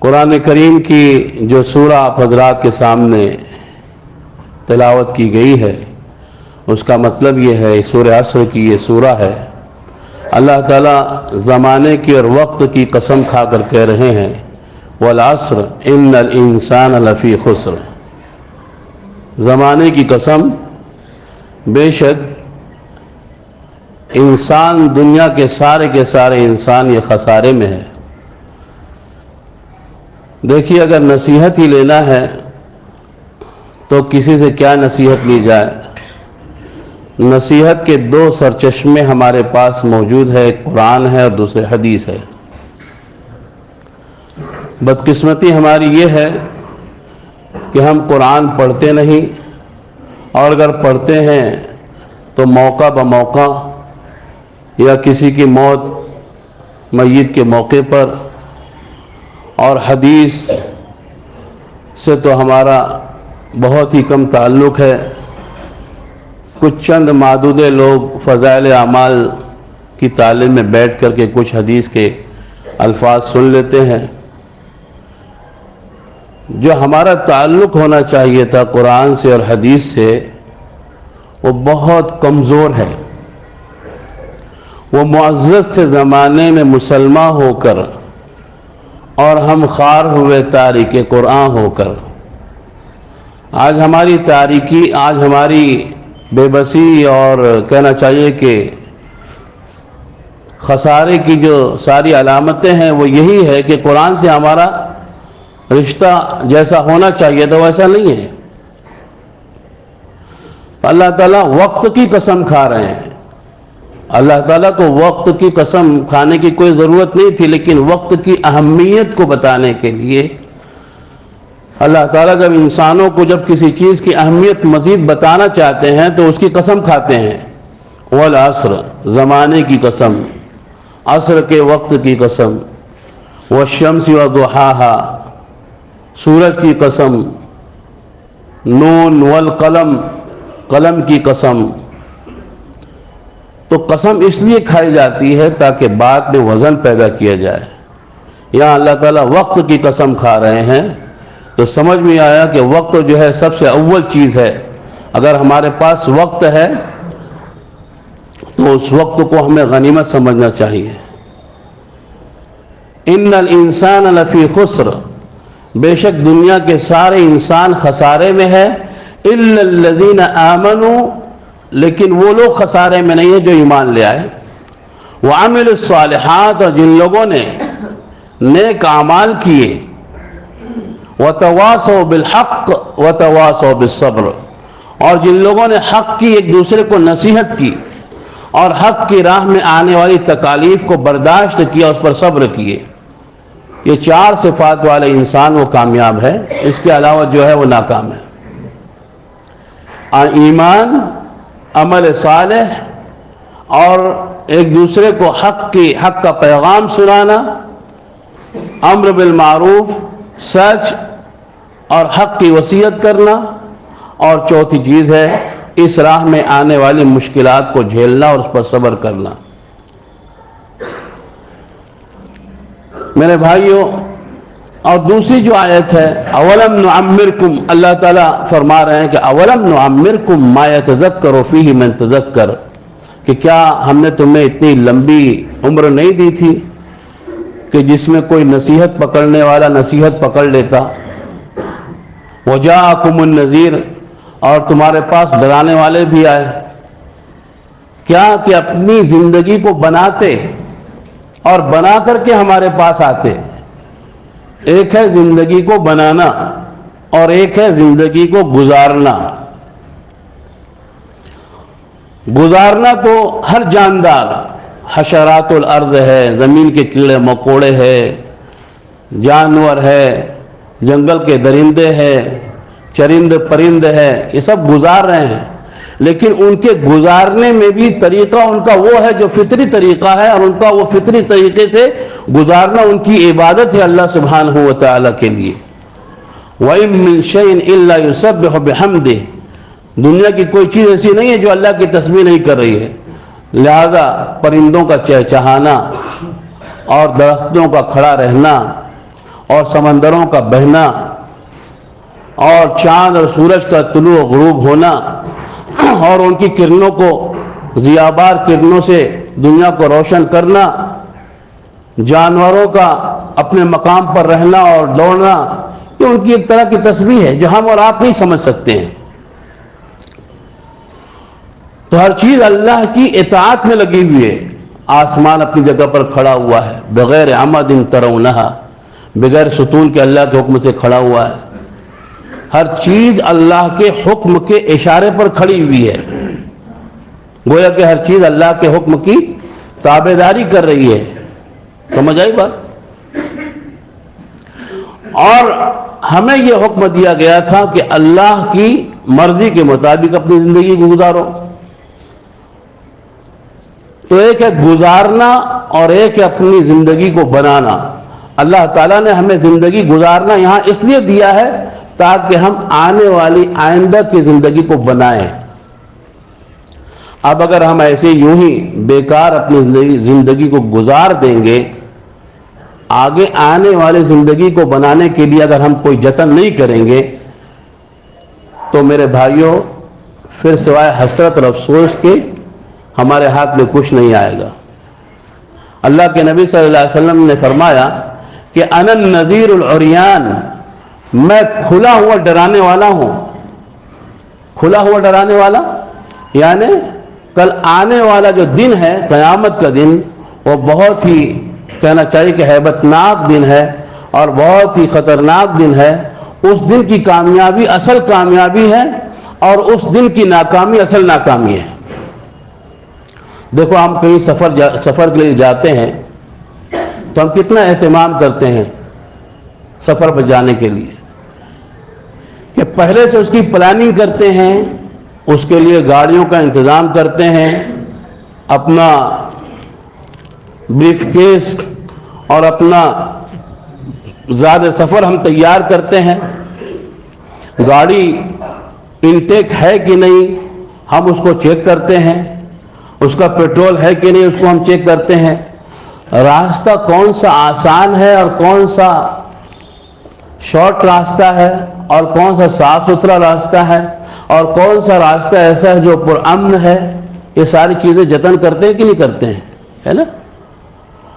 قرآن کریم کی جو سورہ آپ حضرات کے سامنے تلاوت کی گئی ہے اس کا مطلب یہ ہے، سورہ عصر کی یہ سورہ ہے۔ اللہ تعالیٰ زمانے کی اور وقت کی قسم کھا کر کہہ رہے ہیں والعصر ان الانسان لفی خسر، زمانے کی قسم، بے شک انسان، دنیا کے سارے انسان یہ خسارے میں ہے۔ دیکھیے اگر نصیحت ہی لینا ہے تو کسی سے کیا نصیحت لی جائے؟ نصیحت کے دو سرچشمے ہمارے پاس موجود ہے، ایک قرآن ہے اور دوسرے حدیث ہے۔ بدقسمتی ہماری یہ ہے کہ ہم قرآن پڑھتے نہیں، اور اگر پڑھتے ہیں تو موقع بموقع یا کسی کی موت میت کے موقع پر، اور حدیث سے تو ہمارا بہت ہی کم تعلق ہے۔ کچھ چند معدود لوگ فضائل اعمال کی تعلیم میں بیٹھ کر کے کچھ حدیث کے الفاظ سن لیتے ہیں۔ جو ہمارا تعلق ہونا چاہیے تھا قرآن سے اور حدیث سے، وہ بہت کمزور ہے۔ وہ معزز تھے زمانے میں مسلمان ہو کر، اور ہم خوار ہوئے تارک قرآن ہو کر۔ آج ہماری تاریکی، آج ہماری بے بسی، اور کہنا چاہیے کہ خسارے کی جو ساری علامتیں ہیں وہ یہی ہے کہ قرآن سے ہمارا رشتہ جیسا ہونا چاہیے تھا ویسا نہیں ہے۔ اللہ تعالیٰ وقت کی قسم کھا رہے ہیں۔ اللہ تعالیٰ کو وقت کی قسم کھانے کی کوئی ضرورت نہیں تھی، لیکن وقت کی اہمیت کو بتانے کے لیے اللہ تعالیٰ جب انسانوں کو جب کسی چیز کی اہمیت مزید بتانا چاہتے ہیں تو اس کی قسم کھاتے ہیں۔ والعصر، زمانے کی قسم، عصر کے وقت کی قسم، والشمس وضحاہا، سورج کی قسم، نون والقلم، قلم کی قسم۔ تو قسم اس لیے کھائی جاتی ہے تاکہ بعد میں وزن پیدا کیا جائے۔ یہاں اللہ تعالیٰ وقت کی قسم کھا رہے ہیں تو سمجھ میں آیا کہ وقت جو ہے سب سے اول چیز ہے۔ اگر ہمارے پاس وقت ہے تو اس وقت کو ہمیں غنیمت سمجھنا چاہیے۔ ان الانسان لفی خسر، بے شک دنیا کے سارے انسان خسارے میں ہے، الا الذین آمنوا، لیکن وہ لوگ خسارے میں نہیں ہیں جو ایمان لے آئے، وعملوا الصالحات، اور جن لوگوں نے نیک اعمال کیے، وتواصوا بالحق وتواصوا بالصبر، اور جن لوگوں نے حق کی، ایک دوسرے کو نصیحت کی، اور حق کی راہ میں آنے والی تکالیف کو برداشت کیا، اس پر صبر کیے۔ یہ چار صفات والے انسان وہ کامیاب ہے، اس کے علاوہ جو ہے وہ ناکام ہے۔ ایمان، عمل صالح، اور ایک دوسرے کو حق کا پیغام سنانا، امر بالمعروف، سچ اور حق کی وصیت کرنا، اور چوتھی چیز ہے اس راہ میں آنے والی مشکلات کو جھیلنا اور اس پر صبر کرنا۔ میرے بھائیوں، اور دوسری جو آیت ہے اولم نعمرکم، اللہ تعالیٰ فرما رہے ہیں کہ اولم نعمرکم ما یتذکر فیہ من تذکر، کہ کیا ہم نے تمہیں اتنی لمبی عمر نہیں دی تھی کہ جس میں کوئی نصیحت پکڑنے والا نصیحت پکڑ لیتا۔ وجاءکم النذیر، اور تمہارے پاس ڈرانے والے بھی آئے۔ کیا کہ اپنی زندگی کو بناتے اور بنا کر کے ہمارے پاس آتے۔ ایک ہے زندگی کو بنانا اور ایک ہے زندگی کو گزارنا۔ گزارنا تو ہر جاندار، حشرات الارض ہے، زمین کے کیڑے مکوڑے ہے، جانور ہے، جنگل کے درندے ہیں، چرند پرند ہے، یہ سب گزار رہے ہیں، لیکن ان کے گزارنے میں بھی طریقہ ان کا وہ ہے جو فطری طریقہ ہے، اور ان کا وہ فطری طریقے سے گزارنا ان کی عبادت ہے اللہ سبحانہ و تعالیٰ کے لیے۔ وَإِن مِّن شَيْءٍ إِلَّا يُسَبِّحُ بِحَمْدِهِ، دنیا کی کوئی چیز ایسی نہیں ہے جو اللہ کی تسبیح نہیں کر رہی ہے۔ لہذا پرندوں کا چہچہانا اور درختوں کا کھڑا رہنا اور سمندروں کا بہنا اور چاند اور سورج کا طلوع و غروب ہونا اور ان کی کرنوں کو ضیابار کرنوں سے دنیا کو روشن کرنا، جانوروں کا اپنے مقام پر رہنا اور دوڑنا، یہ ان کی ایک طرح کی تسبیح ہے جو ہم اور آپ نہیں سمجھ سکتے ہیں۔ تو ہر چیز اللہ کی اطاعت میں لگی ہوئی ہے۔ آسمان اپنی جگہ پر کھڑا ہوا ہے بغیر عمد ترونہا، بغیر ستون کے اللہ کے حکم سے کھڑا ہوا ہے۔ ہر چیز اللہ کے حکم کے اشارے پر کھڑی ہوئی ہے، گویا کہ ہر چیز اللہ کے حکم کی تابعداری کر رہی ہے۔ سمجھ آئی بات؟ اور ہمیں یہ حکم دیا گیا تھا کہ اللہ کی مرضی کے مطابق اپنی زندگی کو گزارو۔ تو ایک ہے گزارنا اور ایک ہے اپنی زندگی کو بنانا۔ اللہ تعالیٰ نے ہمیں زندگی گزارنا یہاں اس لیے دیا ہے تاکہ ہم آنے والی آئندہ کی زندگی کو بنائیں۔ اب اگر ہم ایسے یوں ہی بیکار اپنی زندگی کو گزار دیں گے، آگے آنے والی زندگی کو بنانے کے لیے اگر ہم کوئی جتن نہیں کریں گے تو میرے بھائیوں پھر سوائے حسرت اور افسوس کے ہمارے ہاتھ میں کچھ نہیں آئے گا۔ اللہ کے نبی صلی اللہ علیہ وسلم نے فرمایا کہ انا النذیر العریان، میں کھلا ہوا ڈرانے والا ہوں۔ کھلا ہوا ڈرانے والا یعنی کل آنے والا جو دن ہے قیامت کا دن، وہ بہت ہی کہنا چاہیے کہ ہیبت ناک دن ہے اور بہت ہی خطرناک دن ہے۔ اس دن کی کامیابی اصل کامیابی ہے اور اس دن کی ناکامی اصل ناکامی ہے۔ دیکھو ہم کہیں سفر کے لیے جاتے ہیں تو ہم کتنا اہتمام کرتے ہیں سفر پر جانے کے لیے کہ پہلے سے اس کی پلاننگ کرتے ہیں، اس کے لیے گاڑیوں کا انتظام کرتے ہیں، اپنا بریف کیس اور اپنا زیادہ سفر ہم تیار کرتے ہیں۔ گاڑی انٹیک ہے کہ نہیں ہم اس کو چیک کرتے ہیں، اس کا پیٹرول ہے کہ نہیں اس کو ہم چیک کرتے ہیں، راستہ کون سا آسان ہے اور کون سا شارٹ راستہ ہے اور کون سا صاف ستھرا راستہ ہے اور کون سا راستہ ایسا ہے جو پرامن ہے، یہ ساری چیزیں جتن کرتے ہیں کہ نہیں کرتے ہیں، ہے نا؟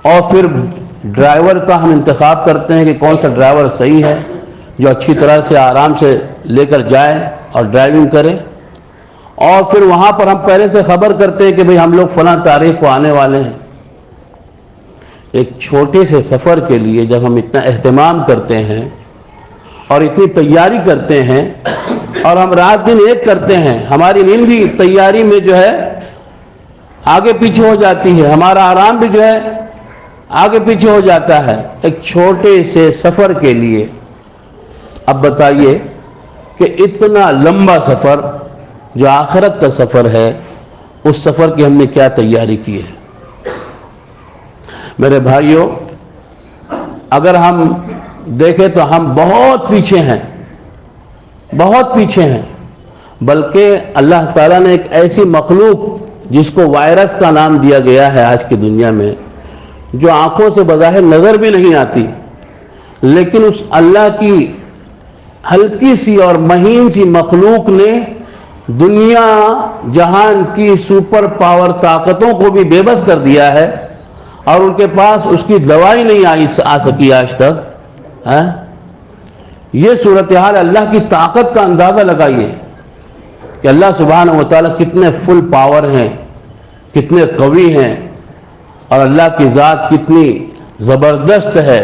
اور پھر ڈرائیور کا ہم انتخاب کرتے ہیں کہ کون سا ڈرائیور صحیح ہے جو اچھی طرح سے آرام سے لے کر جائے اور ڈرائیونگ کرے۔ اور پھر وہاں پر ہم پہلے سے خبر کرتے ہیں کہ بھئی ہم لوگ فلاں تاریخ کو آنے والے ہیں۔ ایک چھوٹے سے سفر کے لیے جب ہم اتنا اہتمام کرتے ہیں اور اتنی تیاری کرتے ہیں اور ہم رات دن ایک کرتے ہیں، ہماری نیند بھی تیاری میں جو ہے آگے پیچھے ہو جاتی ہے، ہمارا آرام بھی جو ہے آگے پیچھے ہو جاتا ہے ایک چھوٹے سے سفر کے لیے۔ اب بتائیے کہ اتنا لمبا سفر جو آخرت کا سفر ہے، اس سفر کی ہم نے کیا تیاری کی ہے؟ میرے بھائیوں اگر ہم دیکھیں تو ہم بہت پیچھے ہیں، بہت پیچھے ہیں، بلکہ اللہ تعالیٰ نے ایک ایسی مخلوق جس کو وائرس کا نام دیا گیا ہے آج کی دنیا میں، جو آنکھوں سے بظاہر نظر بھی نہیں آتی، لیکن اس اللہ کی ہلکی سی اور مہین سی مخلوق نے دنیا جہان کی سپر پاور طاقتوں کو بھی بے بس کر دیا ہے، اور ان کے پاس اس کی دوائی نہیں آ سکی آج تک۔ یہ صورتحال اللہ کی طاقت کا اندازہ لگائیے کہ اللہ سبحانہ و تعالیٰ کتنے فل پاور ہیں، کتنے قوی ہیں، اور اللہ کی ذات کتنی زبردست ہے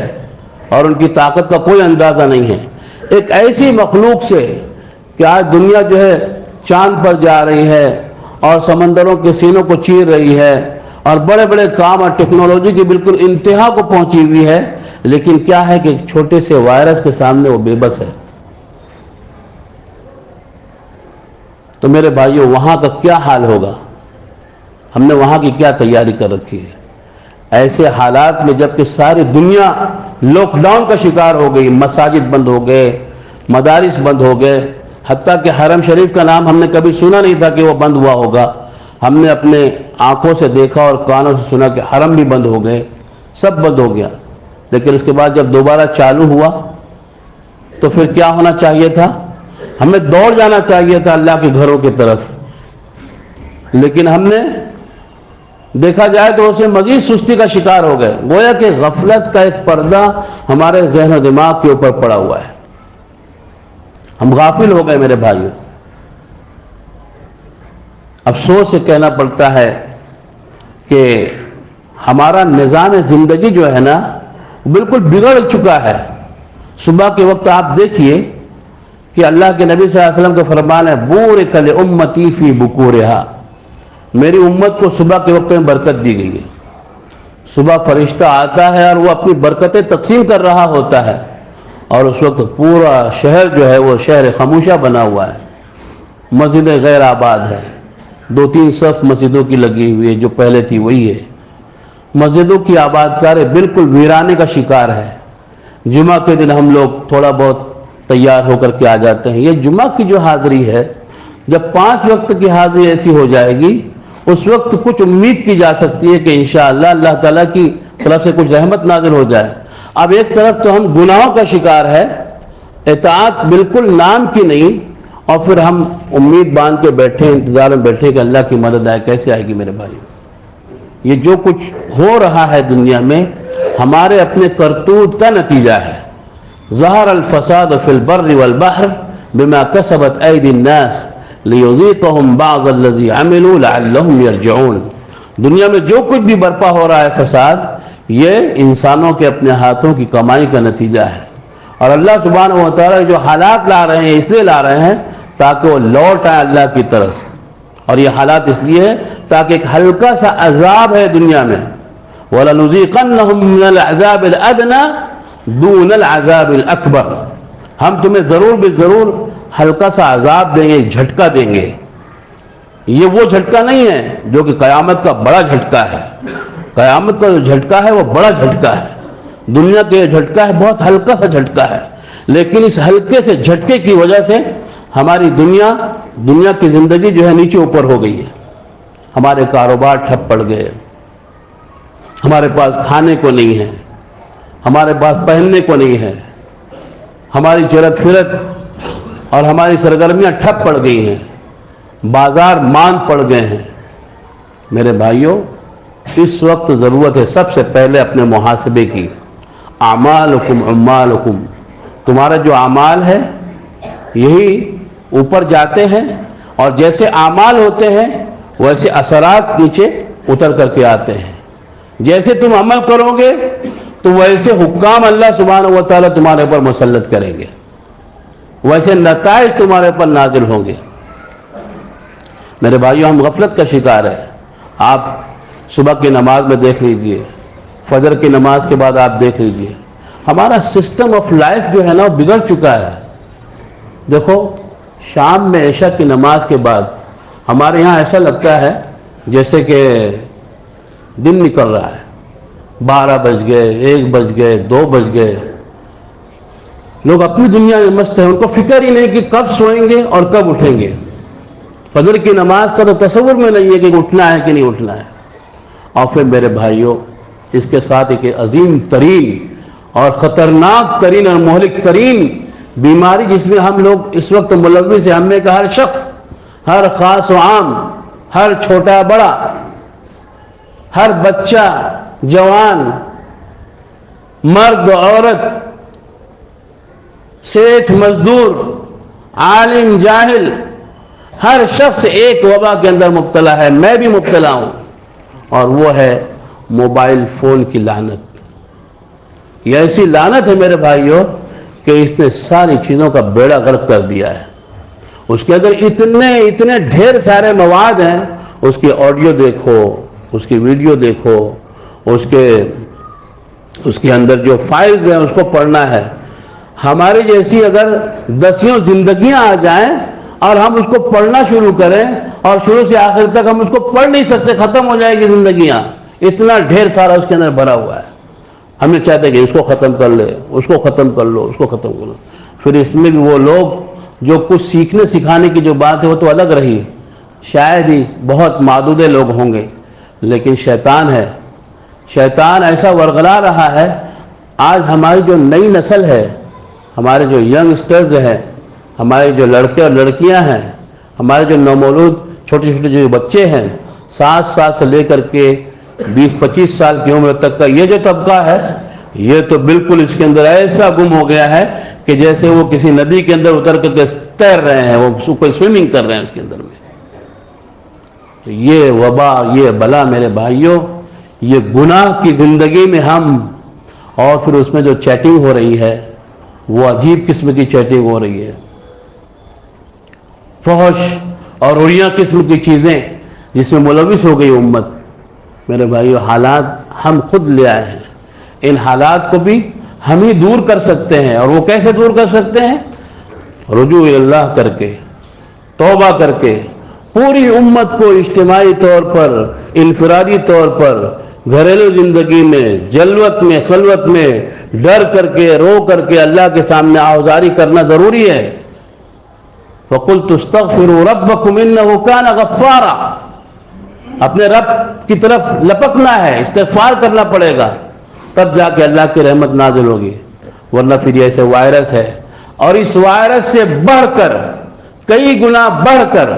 اور ان کی طاقت کا کوئی اندازہ نہیں ہے۔ ایک ایسی مخلوق سے کہ آج دنیا جو ہے چاند پر جا رہی ہے اور سمندروں کے سینوں کو چیر رہی ہے اور بڑے بڑے کام اور ٹیکنالوجی کی بالکل انتہا کو پہنچی ہوئی ہے، لیکن کیا ہے کہ ایک چھوٹے سے وائرس کے سامنے وہ بے بس ہے۔ تو میرے بھائیوں وہاں کا کیا حال ہوگا؟ ہم نے وہاں کی کیا تیاری کر رکھی ہے؟ ایسے حالات میں جب کہ ساری دنیا لاک ڈاؤن کا شکار ہو گئی، مساجد بند ہو گئے، مدارس بند ہو گئے، حتیٰ کہ حرم شریف کا نام ہم نے کبھی سنا نہیں تھا کہ وہ بند ہوا ہوگا۔ ہم نے اپنے آنکھوں سے دیکھا اور کانوں سے سنا کہ حرم بھی بند ہو گئے، سب بند ہو گیا۔ لیکن اس کے بعد جب دوبارہ چالو ہوا تو پھر کیا ہونا چاہیے تھا؟ ہمیں دوڑ جانا چاہیے تھا اللہ کے گھروں کی طرف، لیکن ہم نے دیکھا جائے تو اسے مزید سستی کا شکار ہو گئے. گویا کہ غفلت کا ایک پردہ ہمارے ذہن و دماغ کے اوپر پڑا ہوا ہے. ہم غافل ہو گئے میرے بھائیوں. افسوس سے کہنا پڑتا ہے کہ ہمارا نظام زندگی جو ہے نا بالکل بگڑ چکا ہے. صبح کے وقت آپ دیکھیے کہ اللہ کے نبی صلی اللہ علیہ وسلم کا فرمان ہے بورک لامتی فی بکورہا، میری امت کو صبح کے وقت میں برکت دی گئی ہے. صبح فرشتہ آتا ہے اور وہ اپنی برکتیں تقسیم کر رہا ہوتا ہے، اور اس وقت پورا شہر جو ہے وہ شہر خاموشہ بنا ہوا ہے. مسجدیں غیر آباد ہے، 2-3 صف مسجدوں کی لگی ہوئی ہے، جو پہلے تھی وہی ہے. مسجدوں کی آباد کار بالکل ویرانے کا شکار ہے. جمعہ کے دن ہم لوگ تھوڑا بہت تیار ہو کر کے آ جاتے ہیں. یہ جمعہ کی جو حاضری ہے، جب 5 وقت کی حاضری ایسی ہو جائے گی اس وقت کچھ امید کی جا سکتی ہے کہ انشاءاللہ اللہ تعالیٰ کی طرف سے کچھ رحمت نازل ہو جائے. اب ایک طرف تو ہم گناہوں کا شکار ہے، اطاعت بالکل نام کی نہیں، اور پھر ہم امید باندھ کے بیٹھے، انتظار میں بیٹھے کہ اللہ کی مدد آئے. کیسے آئے گی میرے بھائی؟ یہ جو کچھ ہو رہا ہے دنیا میں ہمارے اپنے کرتوت کا نتیجہ ہے. ظہر الفساد فی البر والبحر بما کسبت ایدی الناس لیذیقہم بعض الذی عملوا لعلہم یرجعون. دنیا میں جو کچھ بھی برپا ہو رہا ہے فساد، یہ انسانوں کے اپنے ہاتھوں کی کمائی کا نتیجہ ہے. اور اللہ سبحانہ و تعالیٰ جو حالات لا رہے ہیں اس لیے لا رہے ہیں تاکہ وہ لوٹ آئے اللہ کی طرف. اور یہ حالات اس لیے ہے تاکہ ایک ہلکا سا عذاب ہے دنیا میں، وَلَنُذِيقَنَّهُم مِّنَ الْعَذَابِ الْأَدْنَىٰ دُونَ الْعَذَابِ الْأَكْبَرِ، ہم تمہیں ضرور بضرور ہلکا سا عذاب دیں گے، ایک جھٹکا دیں گے. یہ وہ جھٹکا نہیں ہے جو کہ قیامت کا بڑا جھٹکا ہے. قیامت کا جو جھٹکا ہے وہ بڑا جھٹکا ہے. دنیا کا یہ جھٹکا ہے بہت ہلکا سا جھٹکا ہے، لیکن اس ہلکے سے جھٹکے کی وجہ سے ہماری دنیا کی زندگی جو ہے نیچے اوپر ہو گئی ہے. ہمارے کاروبار ٹھپ پڑ گئے، ہمارے پاس کھانے کو نہیں ہے، ہمارے پاس پہننے کو نہیں ہے، ہماری چرت پھرت اور ہماری سرگرمیاں ٹھپ پڑ گئی ہیں، بازار ماند پڑ گئے ہیں. میرے بھائیوں، اس وقت ضرورت ہے سب سے پہلے اپنے محاسبے کی. اعمالکم عمالکم، تمہارا جو اعمال ہے یہی اوپر جاتے ہیں، اور جیسے اعمال ہوتے ہیں ویسے اثرات نیچے اتر کر کے آتے ہیں. جیسے تم عمل کرو گے تو ویسے حکام اللہ سبحانہ و تعالیٰ تمہارے پر مسلط کریں گے، ویسے نتائج تمہارے پر نازل ہوں گے. میرے بھائیوں، ہم غفلت کا شکار ہے. آپ صبح کی نماز میں دیکھ لیجئے، فجر کی نماز کے بعد آپ دیکھ لیجئے، ہمارا سسٹم آف لائف جو ہے نا وہ بگڑ چکا ہے. دیکھو، شام میں عشاء کی نماز کے بعد ہمارے یہاں ایسا لگتا ہے جیسے کہ دن نکل رہا ہے. 12 بج گئے، 1 بج گئے، 2 بج گئے. لوگ اپنی دنیا میں مست ہیں، ان کو فکر ہی نہیں کہ کب سوئیں گے اور کب اٹھیں گے. فجر کی نماز کا تو تصور میں نہیں ہے کہ اٹھنا ہے کہ نہیں اٹھنا ہے. اور پھر میرے بھائیوں، اس کے ساتھ ایک عظیم ترین اور خطرناک ترین اور مہلک ترین بیماری جس میں ہم لوگ اس وقت ملوث ہیں، ہم میں کہ ہر شخص، ہر خاص و عام، ہر چھوٹا بڑا، ہر بچہ جوان، مرد عورت، سیٹھ مزدور، عالم جاہل، ہر شخص ایک وبا کے اندر مبتلا ہے. میں بھی مبتلا ہوں، اور وہ ہے موبائل فون کی لعنت. یہ ایسی لعنت ہے میرے بھائیوں کہ اس نے ساری چیزوں کا بیڑا غرق کر دیا ہے. اس کے اندر اتنے ڈھیر سارے مواد ہیں. اس کی آڈیو دیکھو، اس کی ویڈیو دیکھو، اس کے اندر جو فائلز ہیں اس کو پڑھنا ہے. ہماری جیسی اگر 10 زندگیاں آ جائیں اور ہم اس کو پڑھنا شروع کریں اور شروع سے آخر تک ہم اس کو پڑھ نہیں سکتے، ختم ہو جائے گی زندگیاں. اتنا ڈھیر سارا اس کے اندر بھرا ہوا ہے. ہم یہ چاہتے ہیں کہ اس کو ختم کر لے، اس کو ختم کر لو، اس کو ختم کر لو. پھر اس میں بھی وہ لوگ جو کچھ سیکھنے سکھانے کی جو بات ہے وہ تو الگ رہی، شاید ہی بہت معدود لوگ ہوں گے، لیکن شیطان ہے. شیطان ایسا ورغلا رہا ہے آج ہماری جو نئی نسل ہے، ہمارے جو ینگسٹرز ہیں، ہمارے جو لڑکے اور لڑکیاں ہیں، ہمارے جو نومولود چھوٹے چھوٹے جو بچے ہیں، 7 سال سے لے کر کے 20-25 سال کی عمر تک کا یہ جو طبقہ ہے، یہ تو بالکل اس کے اندر ایسا گم ہو گیا ہے کہ جیسے وہ کسی ندی کے اندر اتر کر کے تیر رہے ہیں، وہ کوئی سوئمنگ کر رہے ہیں اس کے اندر میں۔ تو یہ وبا، یہ بلا میرے بھائیوں، یہ گناہ کی زندگی میں ہم، اور پھر اس میں جو چیٹنگ ہو رہی ہے وہ عجیب قسم کی چیٹنگ ہو رہی ہے، فحش اور اڑیاں قسم کی چیزیں جس میں ملوث ہو گئی امت۔ میرے بھائیو، حالات ہم خود لے آئے ہیں، ان حالات کو بھی ہم ہی دور کر سکتے ہیں، اور وہ کیسے دور کر سکتے ہیں؟ رجوع اللہ کر کے، توبہ کر کے، پوری امت کو اجتماعی طور پر، انفرادی طور پر، گھریلو زندگی میں، جلوت میں، خلوت میں ڈر کر کے، رو کر کے اللہ کے سامنے آہوازاری کرنا ضروری ہے۔ وَقُلْتُ اسْتَغْفِرُوا رَبَّكُمْ إِنَّهُ كَانَ غَفَّارًا، اپنے رب کی طرف لپکنا ہے، استغفار کرنا پڑے گا، تب جا کے اللہ کی رحمت نازل ہوگی، ورنہ پھر یہ ایسے وائرس ہے، اور اس وائرس سے بڑھ کر، کئی گنا بڑھ کر،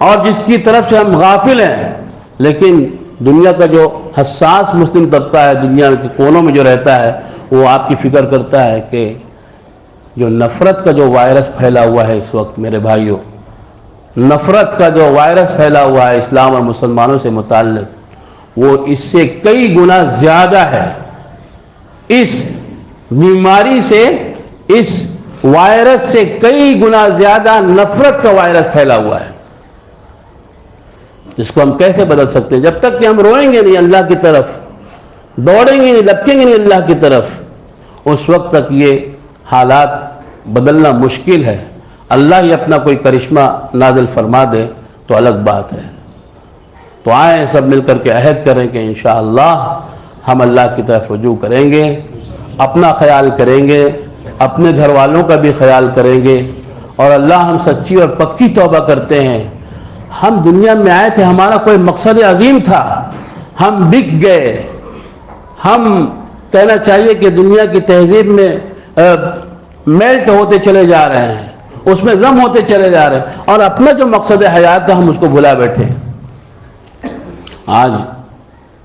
اور جس کی طرف سے ہم غافل ہیں، لیکن دنیا کا جو حساس مسلم طبقہ ہے، دنیا کے کونوں میں جو رہتا ہے، وہ آپ کی فکر کرتا ہے کہ جو نفرت کا جو وائرس پھیلا ہوا ہے اس وقت میرے بھائیوں، نفرت کا جو وائرس پھیلا ہوا ہے اسلام اور مسلمانوں سے متعلق، وہ اس سے کئی گنا زیادہ ہے۔ اس بیماری سے، اس وائرس سے کئی گنا زیادہ نفرت کا وائرس پھیلا ہوا ہے، جس کو ہم کیسے بدل سکتے ہیں؟ جب تک کہ ہم روئیں گے نہیں اللہ کی طرف، دوڑیں گے نہیں، لپکیں گے نہیں اللہ کی طرف، اس وقت تک یہ حالات بدلنا مشکل ہے۔ اللہ ہی اپنا کوئی کرشمہ نازل فرما دے تو الگ بات ہے۔ تو آئیں سب مل کر کے عہد کریں کہ انشاءاللہ ہم اللہ کی طرف رجوع کریں گے، اپنا خیال کریں گے، اپنے گھر والوں کا بھی خیال کریں گے، اور اللہ ہم سچی اور پکی توبہ کرتے ہیں۔ ہم دنیا میں آئے تھے، ہمارا کوئی مقصد عظیم تھا، ہم بک گئے، ہم کہنا چاہیے کہ دنیا کی تہذیب میں میلٹ ہوتے چلے جا رہے ہیں، اس میں ضم ہوتے چلے جا رہے ہیں، اور اپنا جو مقصد حیات تھا ہم اس کو بھلا بیٹھے۔ آج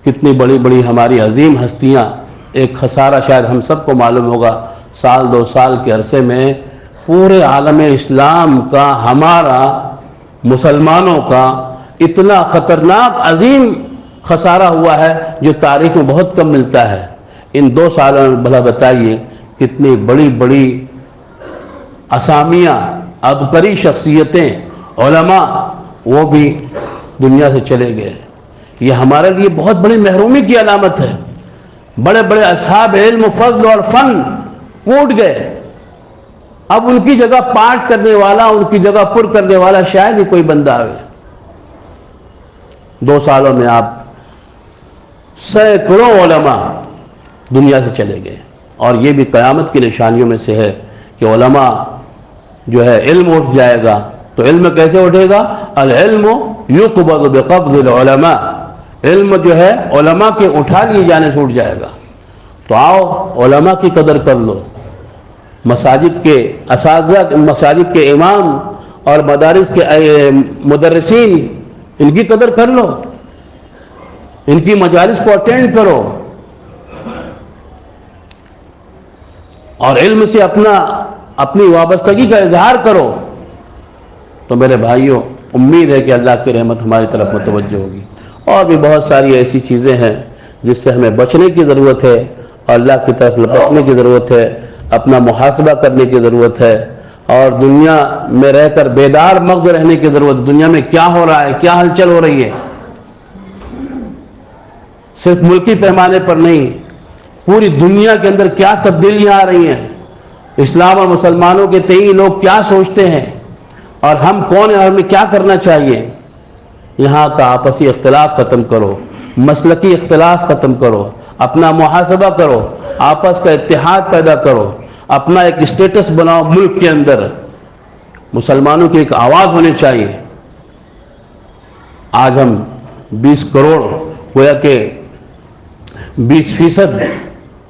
کتنی بڑی بڑی ہماری عظیم ہستیاں، ایک خسارہ شاید ہم سب کو معلوم ہوگا، 1-2 سال کے عرصے میں پورے عالم اسلام کا، ہمارا مسلمانوں کا اتنا خطرناک عظیم خسارہ ہوا ہے جو تاریخ میں بہت کم ملتا ہے۔ ان 2 سالوں میں بھلا بتائیے کتنی بڑی بڑی اسامیاں، عبقری شخصیتیں، علماء، وہ بھی دنیا سے چلے گئے۔ یہ ہمارے لیے بہت بڑی محرومی کی علامت ہے۔ بڑے بڑے اصحاب علم و فضل اور فن کوٹ گئے، اب ان کی جگہ پاٹ کرنے والا، ان کی جگہ پر کرنے والا شاید ہی کوئی بندہ آئے۔ 2 سالوں میں آپ سینکڑوں علماء دنیا سے چلے گئے، اور یہ بھی قیامت کی نشانیوں میں سے ہے کہ علماء جو ہے، علم اٹھ جائے گا۔ تو علم کیسے اٹھے گا؟ العلم یقبض بقبض العلماء، علم جو ہے علماء کے اٹھا لیے جانے سے اٹھ جائے گا۔ تو آؤ علماء کی قدر کر لو، مساجد کے اساتذہ، مساجد کے امام اور مدارس کے مدرسین، ان کی قدر کر لو، ان کی مجالس کو اٹینڈ کرو، اور علم سے اپنی وابستگی کا اظہار کرو۔ تو میرے بھائیوں، امید ہے کہ اللہ کی رحمت ہماری طرف متوجہ ہوگی۔ اور بھی بہت ساری ایسی چیزیں ہیں جس سے ہمیں بچنے کی ضرورت ہے، اور اللہ کی طرف لپکنے کی ضرورت ہے، اپنا محاسبہ کرنے کی ضرورت ہے، اور دنیا میں رہ کر بیدار مغز رہنے کی ضرورت ہے۔ دنیا میں کیا ہو رہا ہے، کیا ہلچل ہو رہی ہے، صرف ملکی پیمانے پر نہیں، پوری دنیا کے اندر کیا تبدیلیاں آ رہی ہیں، اسلام اور مسلمانوں کے تئیں لوگ کیا سوچتے ہیں، اور ہم کون ہیں، اور ہمیں کیا کرنا چاہیے۔ یہاں کا آپسی اختلاف ختم کرو، مسلکی اختلاف ختم کرو، اپنا محاسبہ کرو، آپس کا اتحاد پیدا کرو، اپنا ایک اسٹیٹس بناؤ ملک کے اندر، مسلمانوں کی ایک آواز ہونی چاہیے۔ آج ہم 20 کروڑ، گویا کہ 20%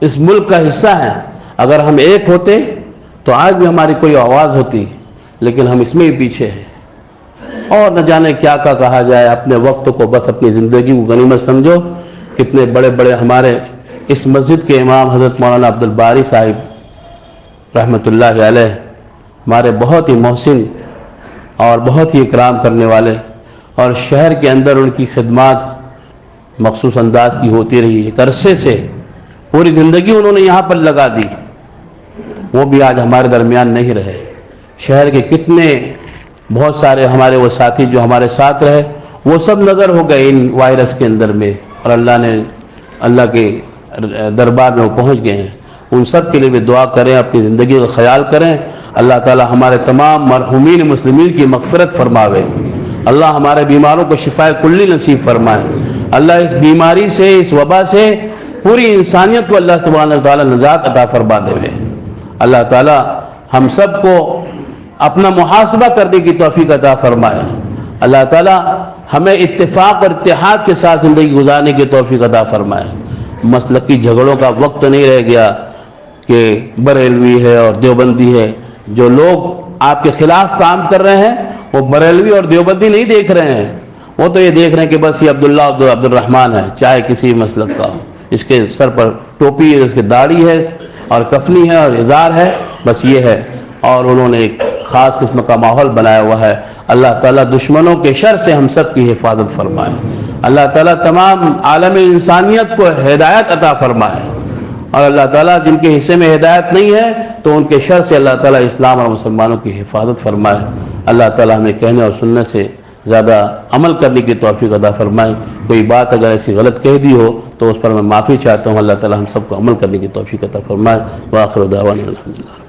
اس ملک کا حصہ ہیں. اگر ہم ایک ہوتے تو آج بھی ہماری کوئی آواز ہوتی، لیکن ہم اس میں ہی پیچھے ہیں. اور نہ جانے کیا کہا جائے. اپنے وقت کو بس اپنی زندگی کو غنیمت سمجھو. کتنے بڑے بڑے ہمارے اس مسجد کے امام حضرت مولانا عبد الباری صاحب رحمۃ اللہ علیہ، ہمارے بہت ہی محسن اور بہت ہی اکرام کرنے والے، اور شہر کے اندر ان کی خدمات مخصوص انداز کی ہوتی رہی. ایک عرصے سے پوری زندگی انہوں نے یہاں پر لگا دی، وہ بھی آج ہمارے درمیان نہیں رہے. شہر کے کتنے بہت سارے ہمارے وہ ساتھی جو ہمارے ساتھ رہے، وہ سب نظر ہو گئے ان وائرس کے اندر میں، اور اللہ کے دربار میں وہ پہنچ گئے ہیں. ان سب کے لیے بھی دعا کریں، اپنی زندگی کا خیال کریں. اللہ تعالی ہمارے تمام مرحومین مسلمین کی مغفرت فرماوے. اللہ ہمارے بیماروں کو شفائے کلی نصیب فرمائے. اللہ اس بیماری سے، اس وبا سے پوری انسانیت کو اللہ سبحانہ وتعالی نجات عطا فرما دے. اللہ تعالی ہم سب کو اپنا محاسبہ کرنے کی توفیق عطا فرمائے. اللہ تعالی ہمیں اتفاق اور اتحاد کے ساتھ زندگی گزارنے کی توفیق عطا فرمائے. مسلکی جھگڑوں کا وقت نہیں رہ گیا کہ بریلوی ہے اور دیوبندی ہے. جو لوگ آپ کے خلاف کام کر رہے ہیں وہ بریلوی اور دیوبندی نہیں دیکھ رہے ہیں، وہ تو یہ دیکھ رہے ہیں کہ بس یہ عبداللہ عبد الرحمن ہے، چاہے کسی مسلک کا ہو. اس کے سر پر ٹوپی ہے، اس کی داڑھی ہے اور کفنی ہے اور ازار ہے، بس یہ ہے. اور انہوں نے ایک خاص قسم کا ماحول بنایا ہوا ہے. اللہ تعالیٰ دشمنوں کے شر سے ہم سب کی حفاظت فرمائے. اللہ تعالیٰ تمام عالم انسانیت کو ہدایت عطا فرمائے. اور اللہ تعالیٰ جن کے حصے میں ہدایت نہیں ہے تو ان کے شر سے اللہ تعالیٰ اسلام اور مسلمانوں کی حفاظت فرمائے. اللہ تعالیٰ ہمیں کہنے اور سننے سے زیادہ عمل کرنے کی توفیق عطا فرمائے. کوئی بات اگر ایسی غلط کہہ دی ہو تو اس پر میں معافی چاہتا ہوں. اللہ تعالیٰ ہم سب کو عمل کرنے کی توفیق عطا فرمائے. وآخر دعوانا الحمدللہ.